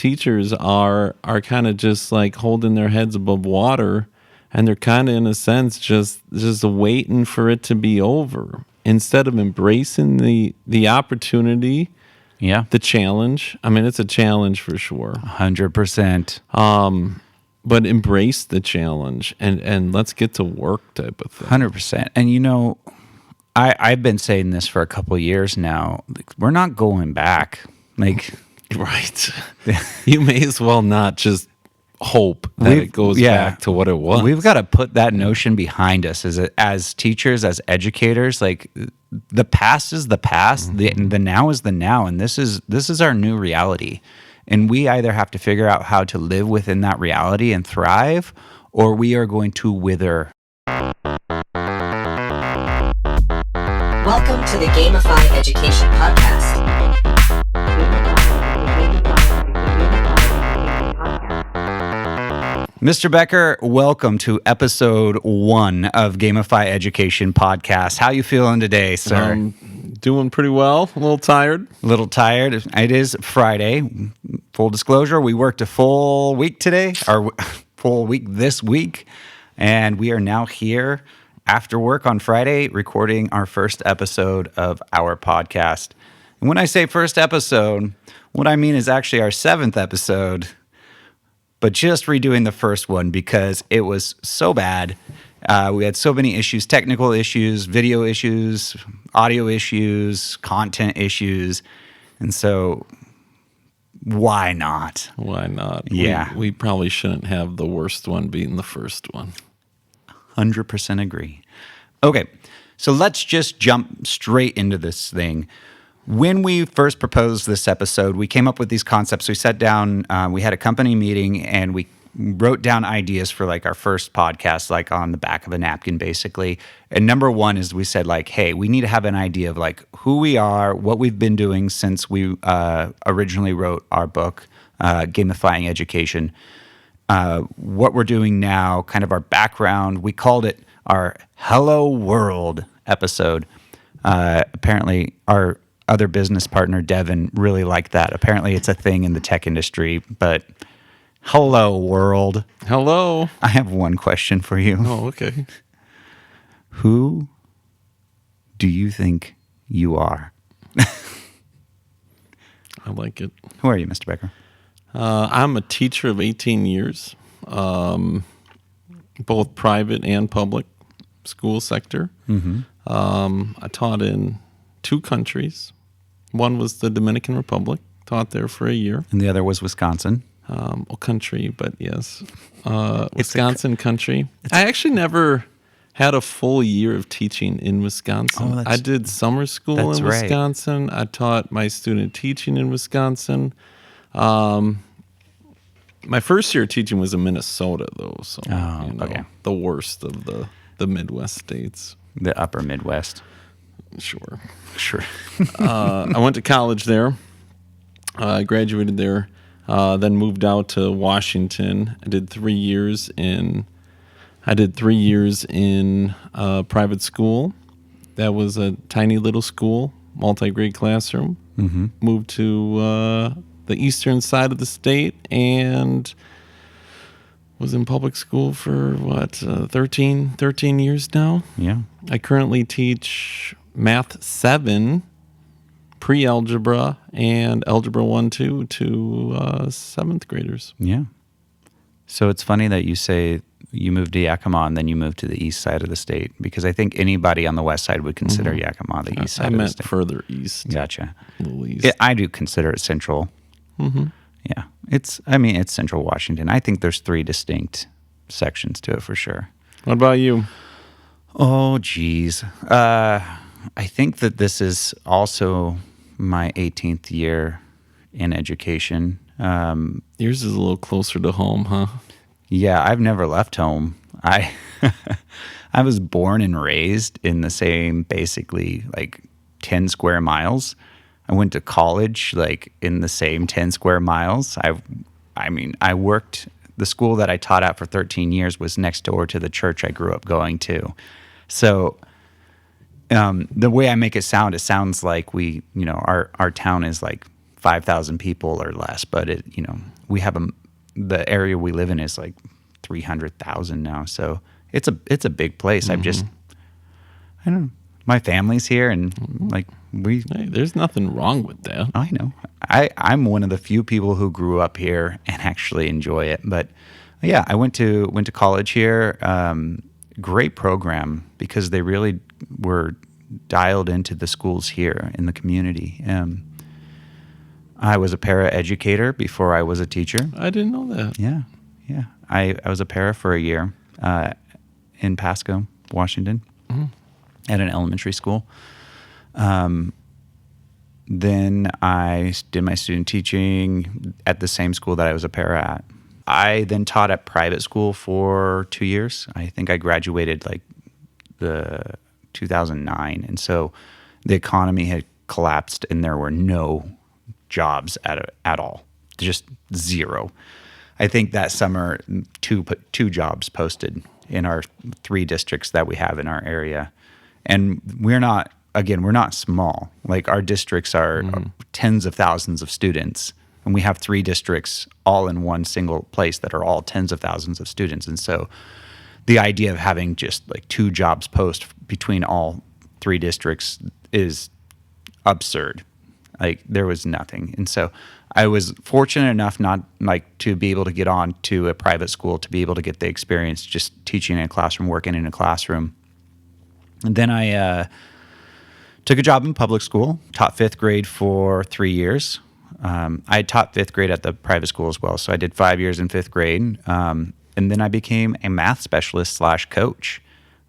teachers are kind of just like holding their heads above water, and they're kind of in a sense just waiting for it to be over instead of embracing the opportunity, the challenge. I mean, it's a challenge for sure. 100%. But embrace the challenge and let's get to work type of thing. 100%. And I've been saying this for a couple of years now. Like, we're not going back. Like, right. You may as well not just hope that it goes back to what it was. We've got to put that notion behind us as teachers, as educators. Like, the past is the past. Mm-hmm. The now is the now, and this is our new reality. And we either have to figure out how to live within that reality and thrive, or we are going to wither. Welcome to the Gamify Education podcast. Mr. Becker, welcome to episode 1 of Gamify Education podcast. How you feeling today, sir? Doing pretty well. A little tired. It is Friday. Full disclosure, we worked a full week today, or full week this week, and we are now here after work on Friday recording our first episode of our podcast. And when I say first episode, what I mean is actually our 7th episode, but just redoing the first one because it was so bad. We had so many issues, technical issues, video issues, audio issues, content issues. And so why not? Why not? Yeah. We probably shouldn't have the worst one being the first one. 100% agree. Okay, so let's just jump straight into this thing. When we first proposed this episode, we came up with these concepts. We sat down, we had a company meeting, and we wrote down ideas for like our first podcast, like on the back of a napkin, basically. And number one is we said like, hey, we need to have an idea of like who we are, what we've been doing since we originally wrote our book, Gamifying Education, what we're doing now, kind of our background. We called it our Hello World episode. Apparently our other business partner, Devin, really liked that. Apparently it's a thing in the tech industry, but hello, world. Hello. I have one question for you. Oh, okay. Who do you think you are? I like it. Who are you, Mr. Becker? I'm a teacher of 18 years, both private and public school sector. Mm-hmm. I taught in 2 countries. One was the Dominican Republic, taught there for a year. And the other was Wisconsin. Country, but yes. Wisconsin country. I actually never had a full year of teaching in Wisconsin. I did summer school in Wisconsin. Right. I taught my student teaching in Wisconsin. My first year of teaching was in Minnesota, though. So, okay. The worst of the Midwest states. The upper Midwest. Sure. I went to college there. I graduated there. Then moved out to Washington. I did 3 years in private school. That was a tiny little school, multi-grade classroom. Mm-hmm. Moved to the eastern side of the state and was in public school for 13 years now. Yeah. I currently teach Math 7, pre-algebra, and algebra 1-2 to 7th graders. Yeah. So it's funny that you say you moved to Yakima and then you moved to the east side of the state, because I think anybody on the west side would consider Yakima the east side of the state. I meant further east. Gotcha. A little east. I do consider it central. Mm-hmm. Yeah. It's central Washington. I think there's 3 distinct sections to it for sure. What about you? Oh, geez. I think that this is also my 18th year in education. Yours is a little closer to home, huh? Yeah, I've never left home. I was born and raised in the same, basically, like 10 square miles. I went to college, like, in the same 10 square miles. I worked, the school that I taught at for 13 years was next door to the church I grew up going to. So the way I make it sounds like our town is like 5,000 people or less, but we have the area we live in is like 300,000 now. So it's a big place. I don't know. My family's here, and like Hey, there's nothing wrong with that. I know. I'm one of the few people who grew up here and actually enjoy it. But yeah, I went to college here. Great program because they really were dialed into the schools here in the community. I was a para-educator before I was a teacher. I didn't know that. Yeah. I was a para for a year in Pasco, Washington, at an elementary school. Then I did my student teaching at the same school that I was a para at. I then taught at private school for 2 years. I think I graduated like the 2009. And so the economy had collapsed and there were no jobs at all, just zero. I think that summer, two jobs posted in our 3 districts that we have in our area. And we're not small. Like our districts are tens of thousands of students. And we have 3 districts all in one single place that are all tens of thousands of students. And so the idea of having just like 2 jobs post between all 3 districts is absurd. Like there was nothing. And so I was fortunate enough not like to be able to get on to a private school, to be able to get the experience just teaching in a classroom, working in a classroom. And then I took a job in public school, taught 5th grade for 3 years. I had taught 5th grade at the private school as well. So I did 5 years in 5th grade. And then I became a math specialist / coach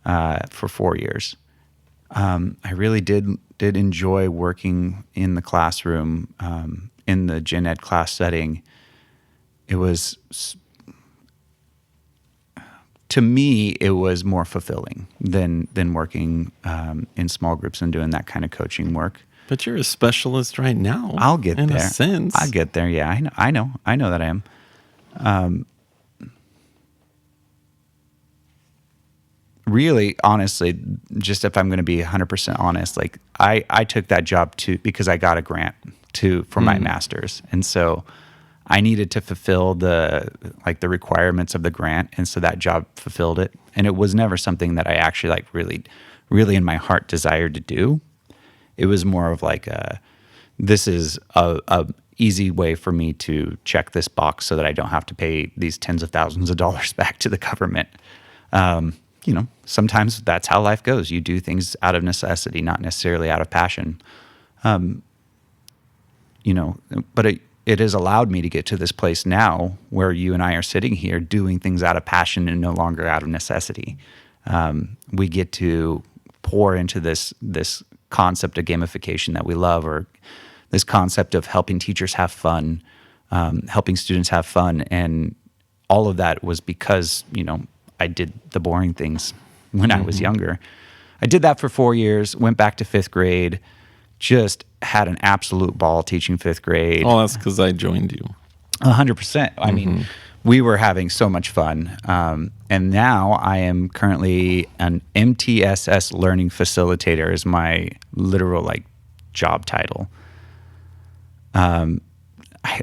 for 4 years. I really did enjoy working in the classroom, in the gen ed class setting. It was, to me, it was more fulfilling than working in small groups and doing that kind of coaching work. But you're a specialist right now. I'll get there. In a sense. I'll get there. Yeah, I know that I am. Really, honestly, just if I'm going to be 100% honest, like I took that job because I got a grant for my master's, and so I needed to fulfill the requirements of the grant, and so that job fulfilled it. And it was never something that I actually like really, really in my heart desired to do. It was more of like this is a easy way for me to check this box so that I don't have to pay these tens of thousands of dollars back to the government. Sometimes that's how life goes. You do things out of necessity, not necessarily out of passion. But it has allowed me to get to this place now where you and I are sitting here doing things out of passion and no longer out of necessity. We get to pour into this concept of gamification that we love, or this concept of helping teachers have fun, helping students have fun. And all of that was because, I did the boring things when I was younger. I did that for 4 years, went back to 5th grade, just had an absolute ball teaching 5th grade. Oh, that's because I joined you. 100%. I mean, we were having so much fun. And now I am currently an MTSS learning facilitator is my literal job title.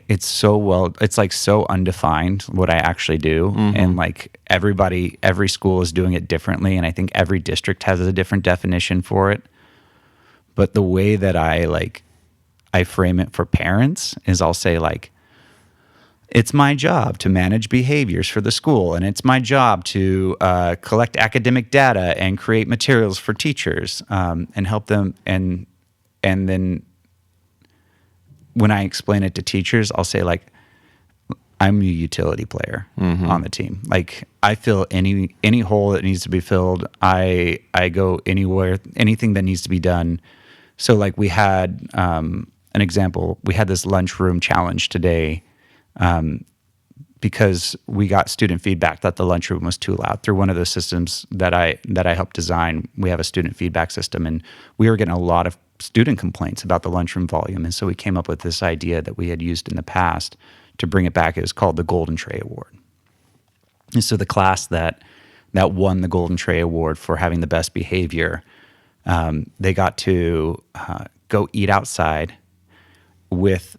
It's so undefined what I actually do. And every school is doing it differently. And I think every district has a different definition for it. But the way that I frame it for parents is I'll say it's my job to manage behaviors for the school, and it's my job to collect academic data and create materials for teachers and help them. And then when I explain it to teachers, I'll say I'm a utility player on the team. I fill any hole that needs to be filled. I go anywhere, anything that needs to be done. So we had an example. We had this lunchroom challenge today. Because we got student feedback that the lunchroom was too loud through one of the systems that I helped design. We have a student feedback system, and we were getting a lot of student complaints about the lunchroom volume. And so we came up with this idea that we had used in the past to bring it back. It was called the Golden Tray Award. And so the class that won the Golden Tray Award for having the best behavior, they got to go eat outside with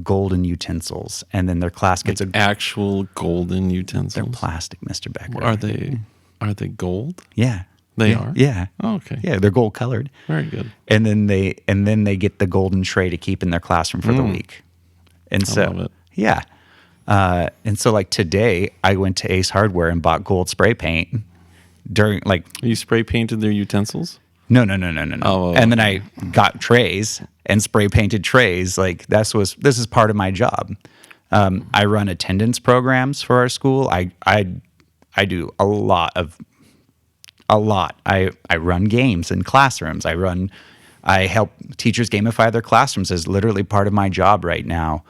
golden utensils, and then their class gets actual golden utensils. They're plastic, Mr. Becker. Are they gold? Yeah. They are? Yeah. Oh, okay. Yeah, they're gold colored. Very good. And then they get the golden tray to keep in their classroom for the week. And so, I love it. Yeah. And so like today I went to Ace Hardware and bought gold spray paint during like. You spray painted their utensils? No. Oh, and then I got trays and spray painted trays. Like this is part of my job. I run attendance programs for our school. I do a lot. I run games in classrooms. I help teachers gamify their classrooms as literally part of my job right now,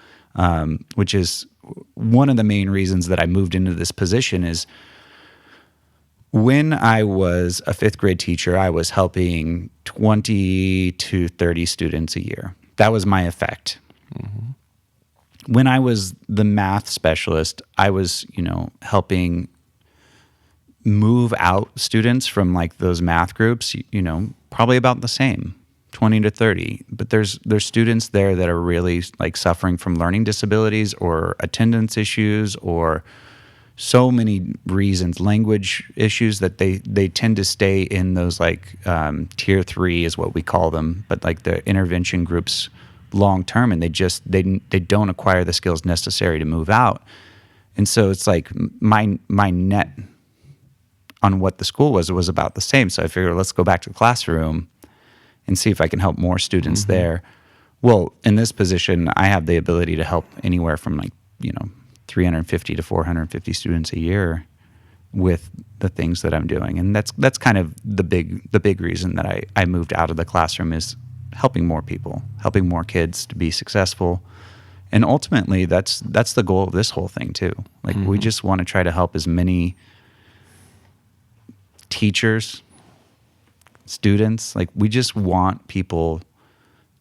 which is one of the main reasons that I moved into this position. Is when I was a fifth grade teacher, I was helping 20 to 30 students a year. That was my effect. Mm-hmm. When I was the math specialist, I was, helping move out students from like those math groups, probably about the same, 20 to 30. But there's students there that are really like suffering from learning disabilities or attendance issues or so many reasons, language issues, that they tend to stay in those like tier 3 is what we call them, but like the intervention groups long term, and they don't acquire the skills necessary to move out. And so it's like my net on what the school was about the same. So I figured, let's go back to the classroom and see if I can help more students there. Well, in this position, I have the ability to help anywhere from 350 to 450 students a year with the things that I'm doing. And that's kind of the big reason that I moved out of the classroom, is helping more people, helping more kids to be successful. And ultimately that's the goal of this whole thing too. Like we just want to try to help as many teachers, students, like we just want people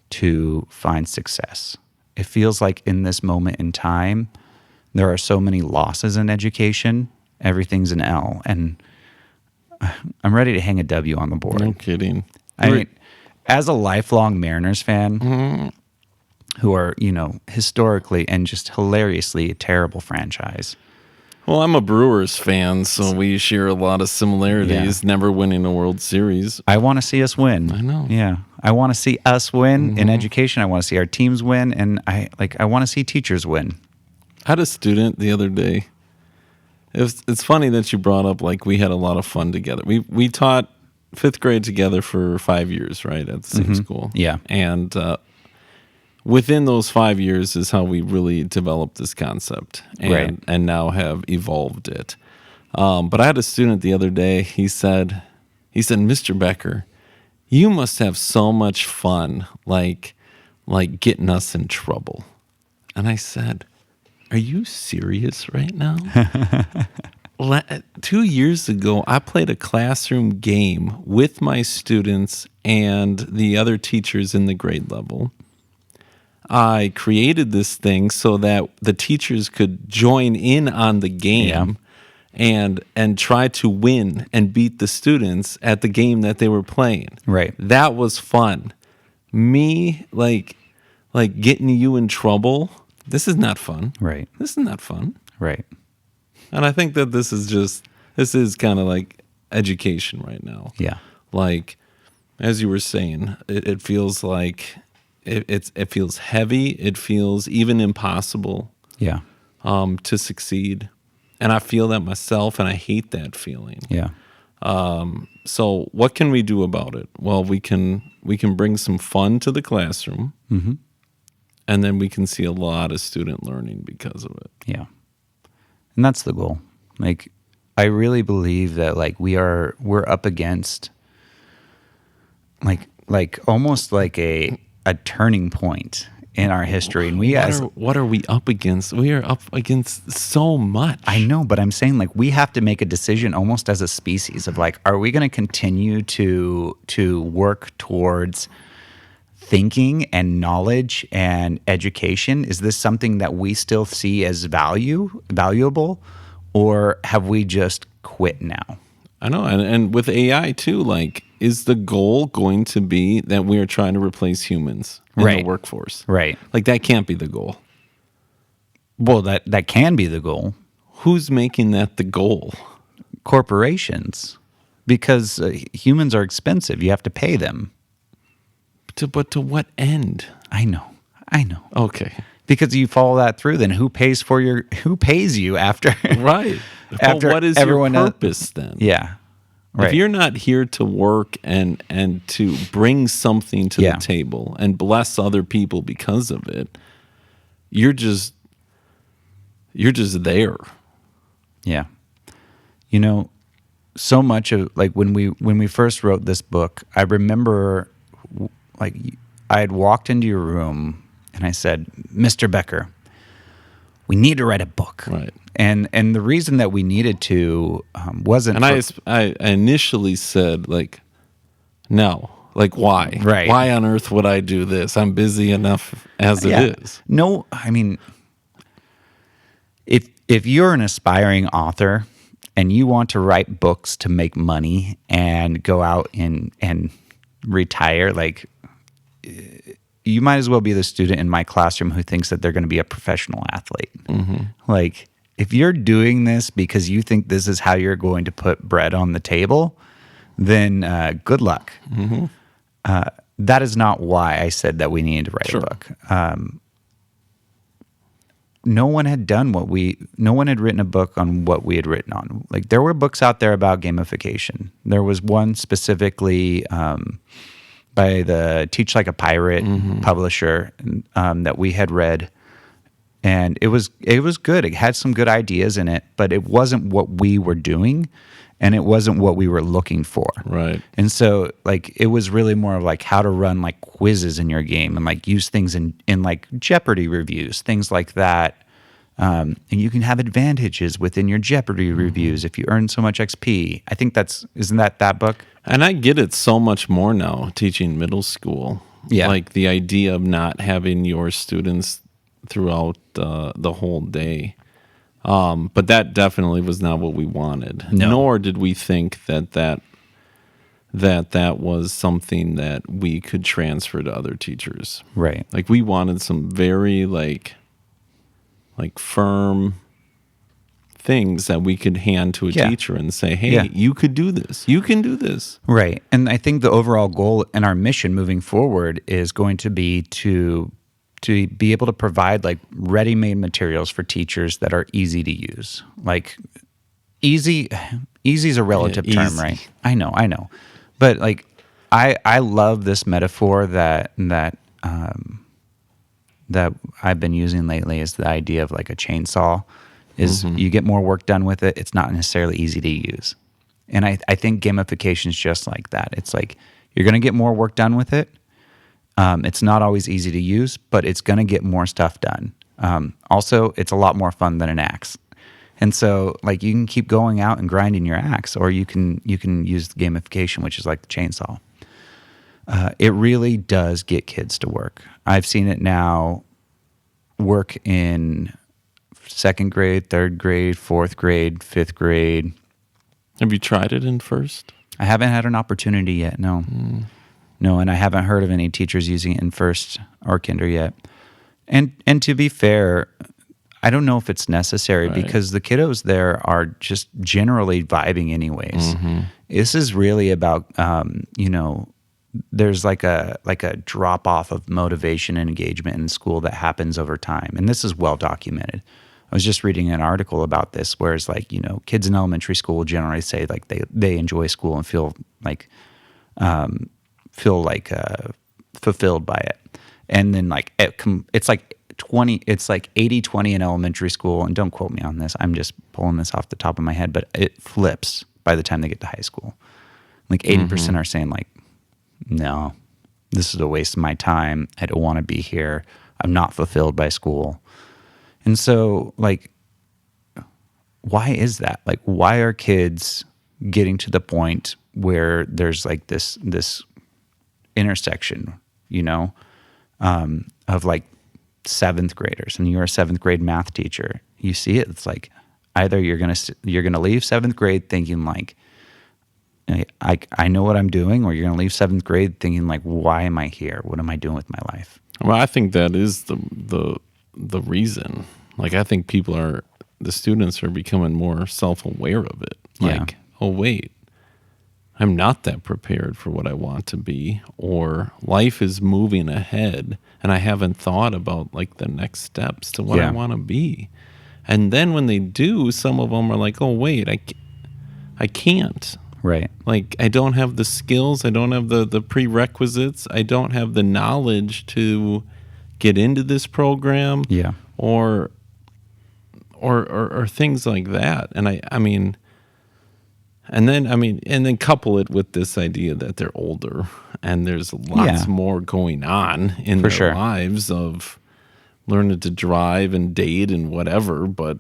to find success. It feels like in this moment in time, there are so many losses in education. Everything's an L, and I'm ready to hang a W on the board. No kidding. I mean, as a lifelong Mariners fan, who are, historically and just hilariously a terrible franchise. Well, I'm a Brewers fan, so we share a lot of similarities, never winning a World Series. I want to see us win. I know. Yeah. I want to see us win in education. I want to see our teams win, and I want to see teachers win. I had a student the other day. It's funny that you brought up, like, we had a lot of fun together. We taught fifth grade together for 5 years, right, at the same school. Yeah. And within those 5 years is how we really developed this concept and now have evolved it. But I had a student the other day. He said, Mr. Becker, you must have so much fun, like getting us in trouble. And I said, are you serious right now? 2 years ago, I played a classroom game with my students and the other teachers in the grade level. I created this thing so that the teachers could join in on the game and try to win and beat the students at the game that they were playing. Right. That was fun. Me, like getting you in trouble, this is not fun. Right. This is not fun. Right. And I think that this is kind of like education right now. Yeah. Like, as you were saying, it feels like it feels heavy. It feels even impossible. Yeah. To succeed. And I feel that myself, and I hate that feeling. Yeah. So what can we do about it? Well, we can bring some fun to the classroom. Mm-hmm. And then we can see a lot of student learning because of it. Yeah. And that's the goal. Like, I really believe that we're up against like almost like a turning point in our history. And what are we up against? We are up against so much. I know, but I'm saying we have to make a decision almost as a species of are we going to continue to work towards thinking and knowledge and education? Is this something that we still see as valuable, or have we just quit now? I know, and with AI too, is the goal going to be that we are trying to replace humans in the workforce? Right. Like, that can't be the goal. Well, that can be the goal. Who's making that the goal? Corporations. Because humans are expensive. You have to pay them. But to what end? I know. Okay. Because you follow that through, then who pays you after? Right. After what is your purpose then? Yeah. Right. If you're not here to work and to bring something to the table and bless other people because of it, you're just there. Yeah. You know, so much of like when we first wrote this book, I remember like I had walked into your room and I said, "Mr. Becker, we need to write a book." Right. And the reason that we needed to wasn't. And I initially said like, no, like why? Right. Why on earth would I do this? I'm busy enough as it is. No, I mean, if you're an aspiring author and you want to write books to make money and go out and retire, like you might as well be the student in my classroom who thinks that they're going to be a professional athlete. Mm-hmm. Like if you're doing this because you think this is how you're going to put bread on the table, then good luck. Mm-hmm. That is not why I said that we needed to write a book. No one had written a book on what we had written on. Like there were books out there about gamification. There was one specifically by the Teach Like a Pirate publisher that we had read, and it was good. It had some good ideas in it, but it wasn't what we were doing, and it wasn't what we were looking for. Right. And so like it was really more of like how to run like quizzes in your game and like use things in like Jeopardy reviews, things like that. And you can have advantages within your Jeopardy reviews if you earn so much XP. I think isn't that book? And I get it so much more now teaching middle school. Yeah. Like the idea of not having your students throughout the whole day. But that definitely was not what we wanted. No. Nor did we think that was something that we could transfer to other teachers. Right. Like we wanted some very like firm things that we could hand to a teacher and say, hey, you could do this. You can do this. Right. And I think the overall goal and our mission moving forward is going to be to be able to provide like ready-made materials for teachers that are easy to use. Like easy is a relative term, right? I know. But like I love this metaphor that I've been using lately is the idea of like a chainsaw is you get more work done with it. It's not necessarily easy to use. And I think gamification is just like that. It's like you're going to get more work done with it. It's not always easy to use, but it's going to get more stuff done. Also, it's a lot more fun than an axe. And so like you can keep going out and grinding your axe, or you can use gamification, which is like the chainsaw. It really does get kids to work. I've seen it now work in 2nd grade, 3rd grade, 4th grade, 5th grade. Have you tried it in first? I haven't had an opportunity yet, no. No, and I haven't heard of any teachers using it in first or kinder yet. And to be fair, I don't know if it's necessary because the kiddos there are just generally vibing anyways. This is really about, there's like a drop off of motivation and engagement in school that happens over time. And this is well documented. I was just reading an article about this where it's like, kids in elementary school generally say like they enjoy school and feel like fulfilled by it. And then like it's like 80-20 in elementary school, and don't quote me on this, I'm just pulling this off the top of my head, but it flips by the time they get to high school. Like 80% are saying like, no, this is a waste of my time. I don't want to be here. I'm not fulfilled by school. And so like, why is that? Like, why are kids getting to the point where there's like this intersection, of like 7th graders, and you're a 7th grade math teacher. You see it. It's like either you're gonna leave 7th grade thinking like, I know what I'm doing, or you're going to leave 7th grade thinking like, why am I here? What am I doing with my life? Well, I think that is the reason. Like, I think the students are becoming more self-aware of it. Like, oh, wait, I'm not that prepared for what I want to be, or life is moving ahead and I haven't thought about like the next steps to what I want to be. And then when they do, some of them are like, oh, wait, I can't. Right. Like, I don't have the skills. I don't have the prerequisites. I don't have the knowledge to get into this program. Yeah. Or things like that. And I mean, and then couple it with this idea that they're older and there's lots more going on in their lives of learning to drive and date and whatever. But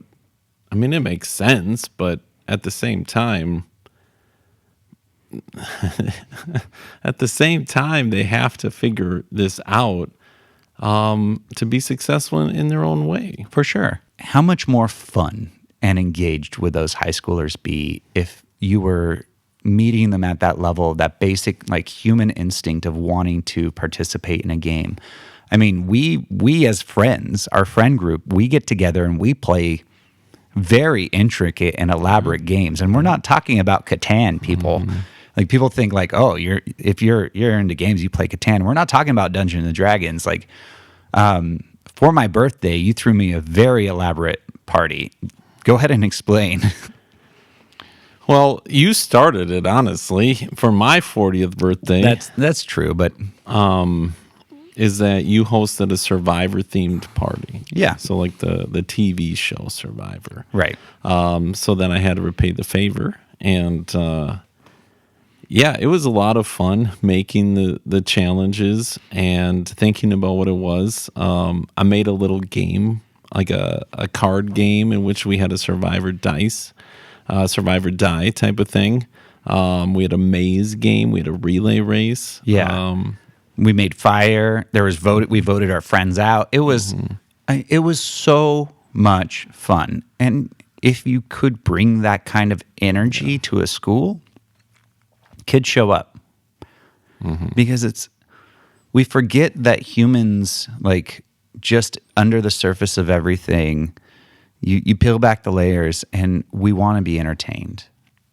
I mean, it makes sense. But at the same time, they have to figure this out to be successful in their own way. For sure. How much more fun and engaged would those high schoolers be if you were meeting them at that level, that basic like human instinct of wanting to participate in a game? I mean, we as friends, our friend group, we get together and we play very intricate and elaborate games. And we're not talking about Catan, people. Like, people think like, oh, if you're into games, you play Catan. We're not talking about Dungeons and Dragons. Like, for my birthday, you threw me a very elaborate party. Go ahead and explain. Well, you started it, honestly. For my 40th birthday, that's true, but is that you hosted a Survivor-themed party. Yeah. So like the TV show Survivor. Right. So then I had to repay the favor. And it was a lot of fun making the challenges and thinking about what it was. I made a little game, like a card game in which we had a Survivor die type of thing. We had a maze game. We had a relay race. Yeah. We made fire. We voted our friends out. It was so much fun. And if you could bring that kind of energy to a school, kids show up. Because we forget that humans, like, just under the surface of everything, you peel back the layers and we want to be entertained.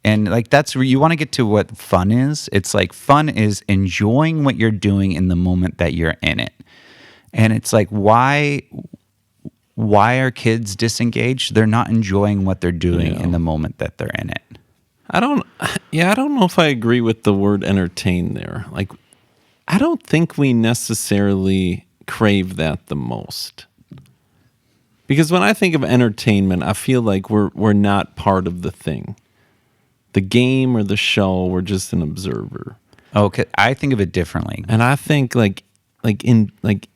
And like, that's where you want to get to what fun is. It's like, fun is enjoying what you're doing in the moment that you're in it. And it's like, why are kids disengaged? They're not enjoying what they're doing in the moment that they're in it. I don't know if I agree with the word entertain there. Like, I don't think we necessarily crave that the most. Because when I think of entertainment, I feel like we're not part of the thing. The game or the show, we're just an observer. Okay, I think of it differently. And I think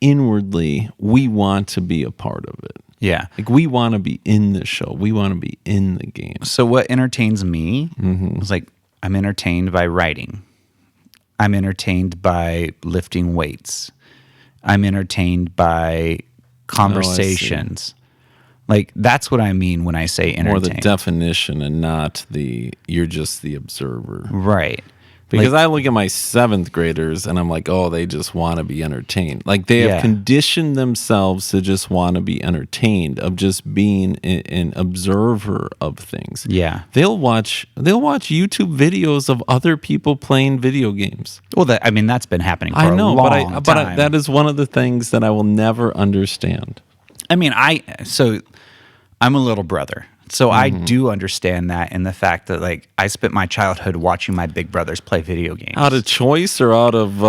inwardly, we want to be a part of it. Yeah. Like, we want to be in the show. We want to be in the game. So what entertains me is like, I'm entertained by writing. I'm entertained by lifting weights. I'm entertained by conversations. Like, that's what I mean when I say entertain. Or the definition and not you're just the observer. Right. Because I look at my 7th graders and I'm like, oh, they just want to be entertained. Like, they have conditioned themselves to just want to be entertained, of just being an observer of things. Yeah. They'll watch YouTube videos of other people playing video games. Well, that's been happening for a long time. But that is one of the things that I will never understand. I mean, I'm a little brother, so I do understand that, in the fact that, like, I spent my childhood watching my big brothers play video games. Out of choice, or out of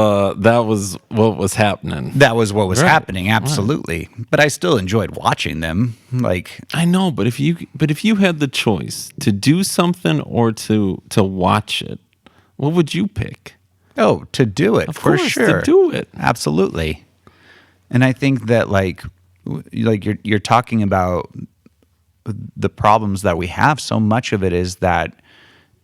that was what was happening? That was what was happening, absolutely. Right. But I still enjoyed watching them. Like, I know, but if you had the choice to do something or to watch it, what would you pick? Oh, to do it, for sure. To do it, absolutely. And I think that like you're talking about the problems that we have. So much of it is that,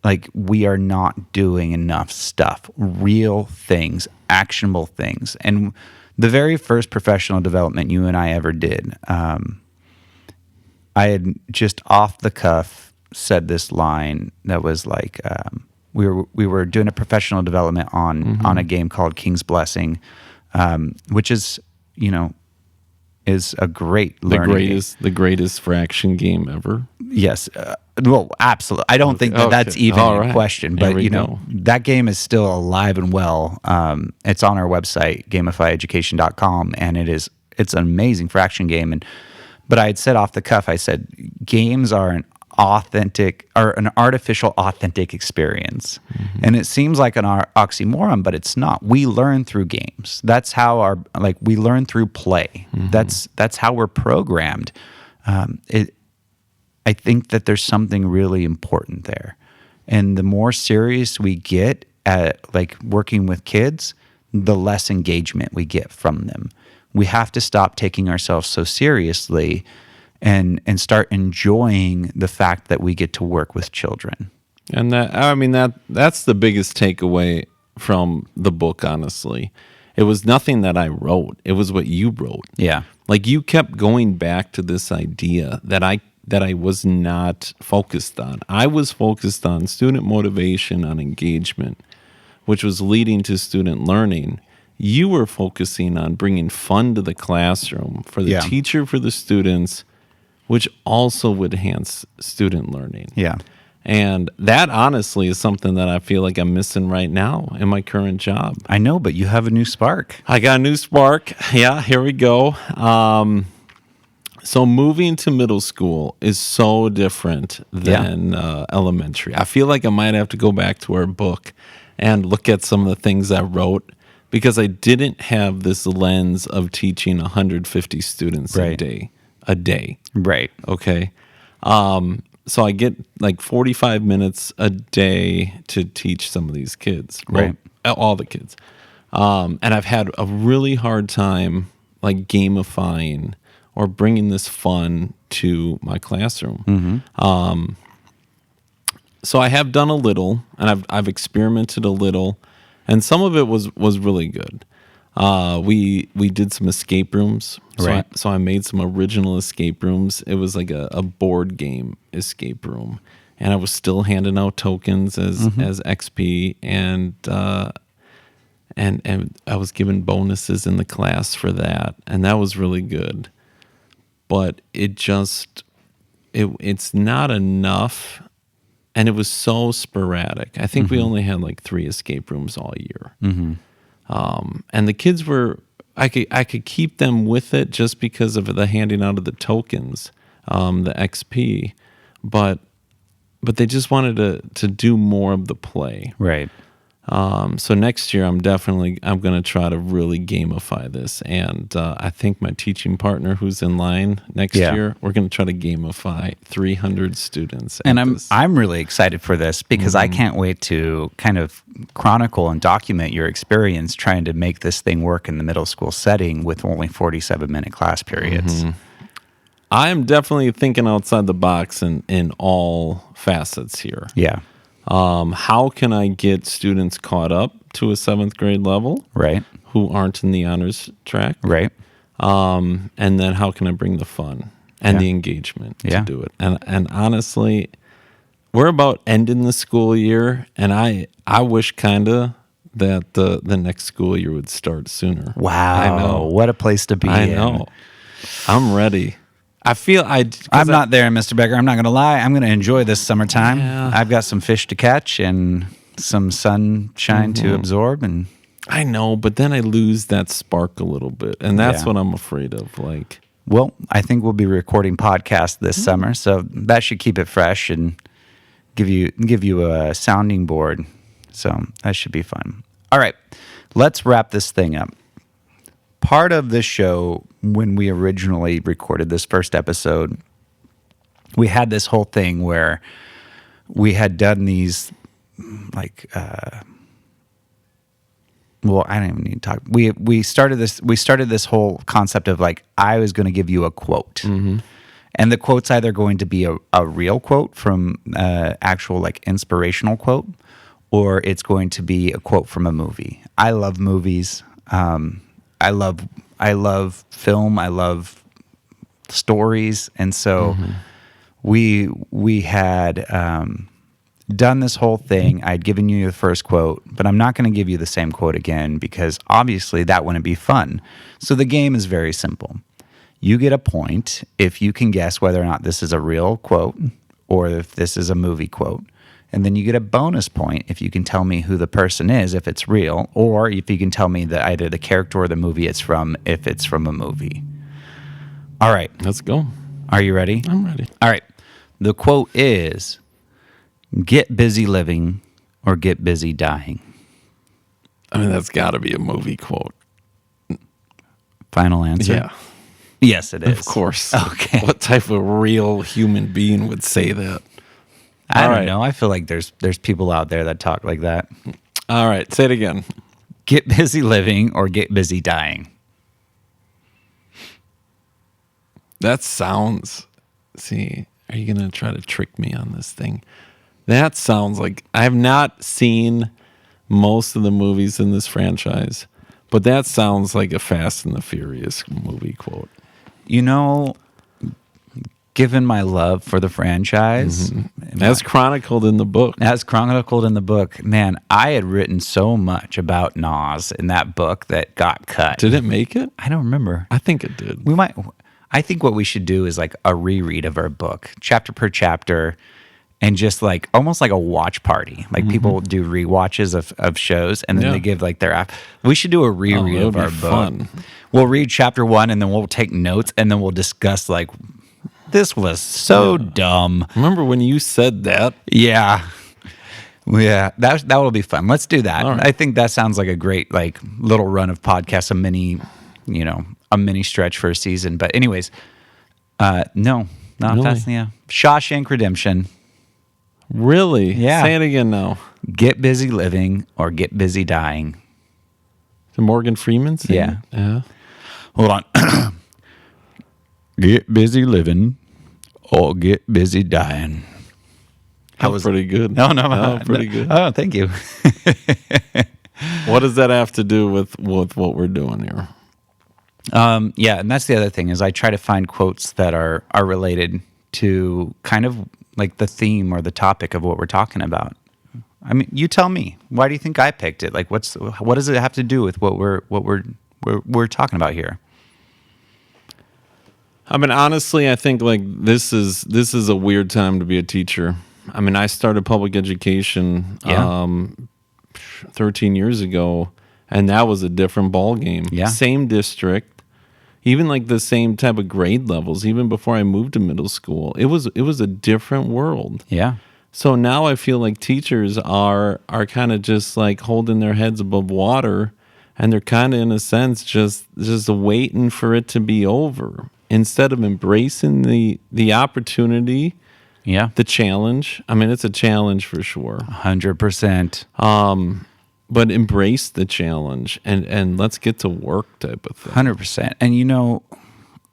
like, we are not doing enough stuff, real things, actionable things. And the very first professional development you and I ever did, I had just off the cuff said this line that was like, we were doing a professional development on a game called King's Blessing, which is a great learning the greatest fraction game ever. Yes. Well, absolutely. I don't think that's even in question, but that game is still alive and well. It's on our website, gamifyeducation.com, and it's an amazing fraction game. But I had said off the cuff, I said, games are an artificial authentic experience. And it seems like an oxymoron, but it's not. We learn through games. That's how we learn through play. That's how we're programmed. I think that there's something really important there. And the more serious we get at working with kids, the less engagement we get from them. We have to stop taking ourselves so seriously and start enjoying the fact that we get to work with children. And that's the biggest takeaway from the book, honestly. It was nothing that I wrote. It was what you wrote. Yeah. You kept going back to this idea that I was not focused on. I was focused on student motivation, on engagement, which was leading to student learning. You were focusing on bringing fun to the classroom for the teacher, for the students, which also would enhance student learning. Yeah. And that honestly is something that I feel like I'm missing right now in my current job. I know, but you have a new spark. I got a new spark. Yeah, here we go. So moving to middle school is so different than elementary. I feel like I might have to go back to our book and look at some of the things I wrote, because I didn't have this lens of teaching 150 students a day. Right. Okay. So I get 45 minutes a day to teach some of these kids. Right. Well, all the kids. And I've had a really hard time gamifying or bringing this fun to my classroom. So I have done a little, and I've experimented a little, and some of it was really good. We did some escape rooms. So I made some original escape rooms. It was like a board game escape room, and I was still handing out tokens as XP, and I was given bonuses in the class for that, and that was really good. But it's not enough, and it was so sporadic. I think we only had 3 escape rooms all year. And the kids I could keep them with it just because of the handing out of the tokens, the XP, but they just wanted to do more of the play. Right. So next year, I'm going to try to really gamify this. And I think my teaching partner who's in line next year, we're going to try to gamify 300 students. And I'm really excited for this because I can't wait to kind of chronicle and document your experience trying to make this thing work in the middle school setting with only 47-minute class periods. I'm definitely thinking outside the box in all facets here. Yeah. How can I get students caught up to a 7th grade level? Right. Who aren't in the honors track? Right. And then how can I bring the fun and the engagement to do it? And honestly, we're about ending the school year, and I wish kind of that the next school year would start sooner. Wow. I know. What a place to be in. I know. I'm ready. I'm not there, Mr. Becker. I'm not going to lie. I'm going to enjoy this summertime. Yeah. I've got some fish to catch and some sunshine to absorb. And I know, but then I lose that spark a little bit, and that's what I'm afraid of. Well, I think we'll be recording podcasts this summer, so that should keep it fresh and give you a sounding board. So that should be fun. All right, let's wrap this thing up. Part of this show, when we originally recorded this first episode, we had this whole thing where we had done these, I don't even need to talk. We started this whole concept of I was going to give you a quote, and the quote's either going to be a real quote from actual inspirational quote, or it's going to be a quote from a movie. I love movies. I love film. I love stories, and so we had done this whole thing. I'd given you the first quote, but I'm not going to give you the same quote again because obviously that wouldn't be fun. So the game is very simple. You get a point if you can guess whether or not this is a real quote or if this is a movie quote. And then you get a bonus point if you can tell me who the person is, if it's real, or if you can tell me that either the character or the movie it's from, if it's from a movie. All right. Let's go. Are you ready? I'm ready. All right. The quote is, get busy living or get busy dying. I mean, that's got to be a movie quote. Final answer? Yeah. Yes, it is. Of course. Okay. What type of real human being would say that? I don't know. I feel like there's people out there that talk like that. All right. Say it again. Get busy living or get busy dying. That sounds... See, are you going to try to trick me on this thing? That sounds like... I have not seen most of the movies in this franchise, but that sounds like a Fast and the Furious movie quote. You know, given my love for the franchise... As chronicled in the book. As chronicled in the book, man, I had written so much about Nas in that book that got cut. Did it make it? I don't remember. I think it did. I think what we should do is like a reread of our book, chapter per chapter, and just like almost like a watch party. Like people do rewatches of shows, and then they give like their app. We should do a reread of our book. Fun. We'll read chapter 1, and then we'll take notes, and then we'll discuss like, this was so dumb. Remember when you said that? Yeah. Yeah, that will be fun. Let's do that. Right. I think that sounds like a great like little run of podcasts, a mini stretch for a season. But anyways, no, not Really? Fast. Yeah, Shawshank Redemption. Really? Yeah. Say it again now. Get busy living or get busy dying. Did Morgan Freeman say Yeah. it? Yeah. Hold on. Get busy living or get busy dying. That was pretty good. No, pretty good. Oh, thank you. What does that have to do with what we're doing here? Yeah, and that's the other thing is I try to find quotes that are related to kind of like the theme or the topic of what we're talking about. I mean, you tell me. Why do you think I picked it? Like, what does it have to do with what we're talking about here? I mean, honestly, I think like this is a weird time to be a teacher. I mean, I started public education 13 years ago, and that was a different ball game. Yeah. Same district, even like the same type of grade levels. Even before I moved to middle school, it was a different world. Yeah. So now I feel like teachers are kind of just like holding their heads above water, and they're kind of in a sense just waiting for it to be over instead of embracing the opportunity. Yeah. The challenge. I mean, it's a challenge for sure. 100%. But embrace the challenge and let's get to work type of thing. 100%. And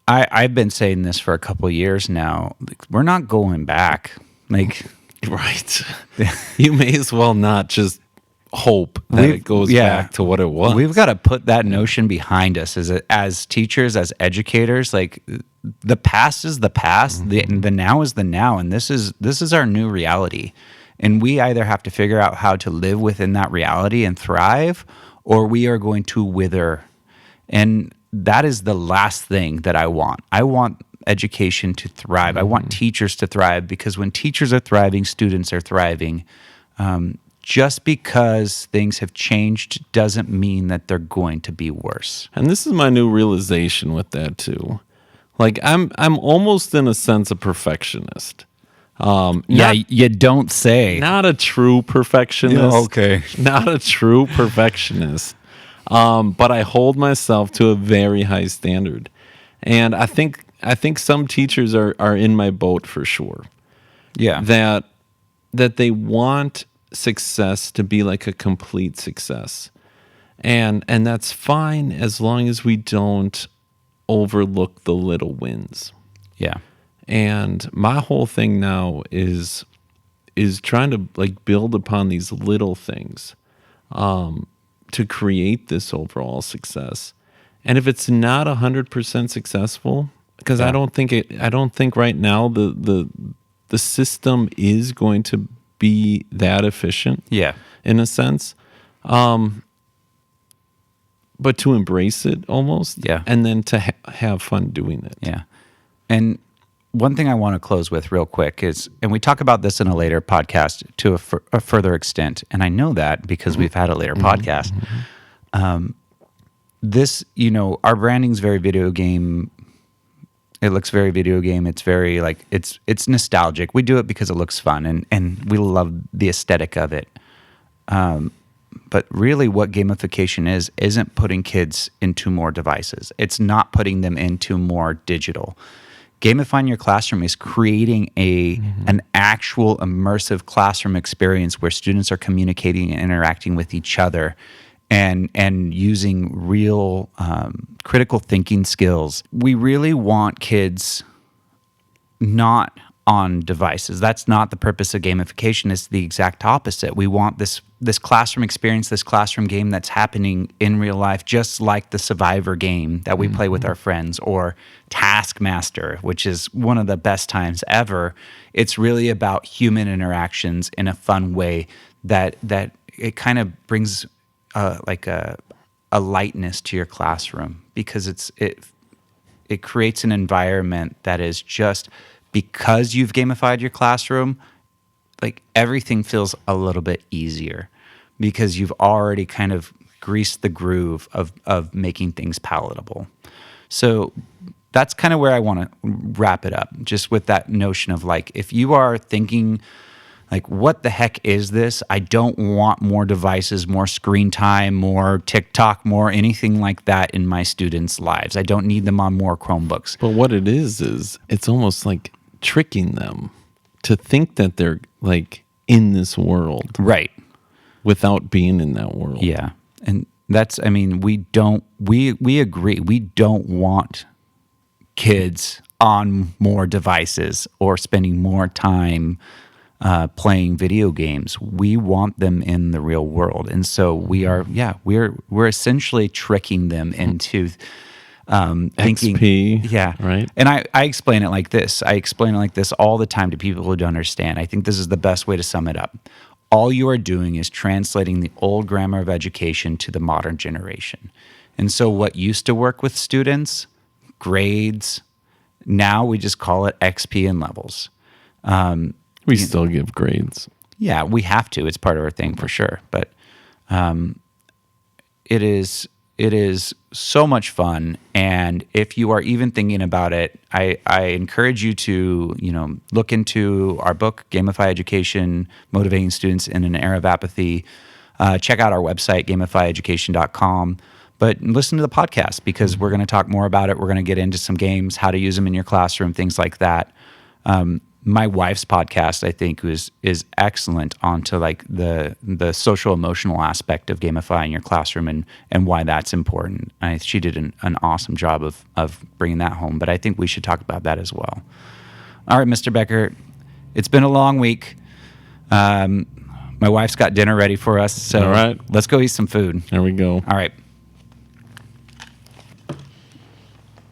I've been saying this for a couple of years now. Like, we're not going back. Like, right. You may as well not just hope that it goes back to what it was. We've got to put that notion behind us as teachers, as educators. Like, the past is the past, the now is the now, and this is our new reality. And we either have to figure out how to live within that reality and thrive, or we are going to wither. And that is the last thing that I want. I want education to thrive. I want teachers to thrive, because when teachers are thriving, students are thriving. Just because things have changed doesn't mean that they're going to be worse. And this is my new realization with that too. Like I'm almost in a sense a perfectionist. You don't say. Not a true perfectionist. Yeah, okay. Not a true perfectionist. But I hold myself to a very high standard. And I think some teachers are in my boat for sure. Yeah. That they want success to be like a complete success. And that's fine as long as we don't overlook the little wins. Yeah. And my whole thing now is trying to like build upon these little things to create this overall success. And if it's not 100% successful, because I don't think right now the system is going to be that efficient. Yeah. In a sense. But to embrace it almost. Yeah. And then to have fun doing it. Yeah. And one thing I want to close with real quick is, and we talk about this in a later podcast to a further extent, and I know that because we've had a later podcast. This, our branding's very video game. It looks very video game. It's very it's nostalgic. We do it because it looks fun, and we love the aesthetic of it. But really what gamification isn't putting kids into more devices. It's not putting them into more digital. Gamifying your classroom is creating an actual immersive classroom experience where students are communicating and interacting with each other and using real critical thinking skills. We really want kids not on devices. That's not the purpose of gamification. It's the exact opposite. We want this classroom experience, this classroom game that's happening in real life, just like the Survivor game that we play with our friends, or Taskmaster, which is one of the best times ever. It's really about human interactions in a fun way that it kind of brings a lightness to your classroom, because it creates an environment that is just, because you've gamified your classroom, like everything feels a little bit easier because you've already kind of greased the groove of making things palatable. So that's kind of where I want to wrap it up, just with that notion of if you are thinking what the heck is this? I don't want more devices, more screen time, more TikTok, more anything like that in my students' lives. I don't need them on more Chromebooks. But what it is it's almost like tricking them to think that they're in this world. Right. Without being in that world. Yeah. And that's, we agree. We don't want kids on more devices or spending more time playing video games. We want them in the real world. And so we're essentially tricking them into thinking, XP, yeah, right. And I explain it like this. I explain it like this all the time to people who don't understand. I think this is the best way to sum it up. All you are doing is translating the old grammar of education to the modern generation. And so what used to work with students, grades, now we just call it XP and levels. We still give grades. Yeah, we have to. It's part of our thing for sure. But it is so much fun. And if you are even thinking about it, I encourage you to look into our book, Gamify Education, Motivating Students in an Era of Apathy. Check out our website, gamifyeducation.com. But listen to the podcast, because we're going to talk more about it. We're going to get into some games, how to use them in your classroom, things like that. My wife's podcast, I think, is excellent onto the social emotional aspect of gamifying your classroom and why that's important. She did an awesome job of bringing that home, but I think we should talk about that as well. All right, Mr. Becker, it's been a long week. My wife's got dinner ready for us, so all right, let's go eat some food. There we go. All right.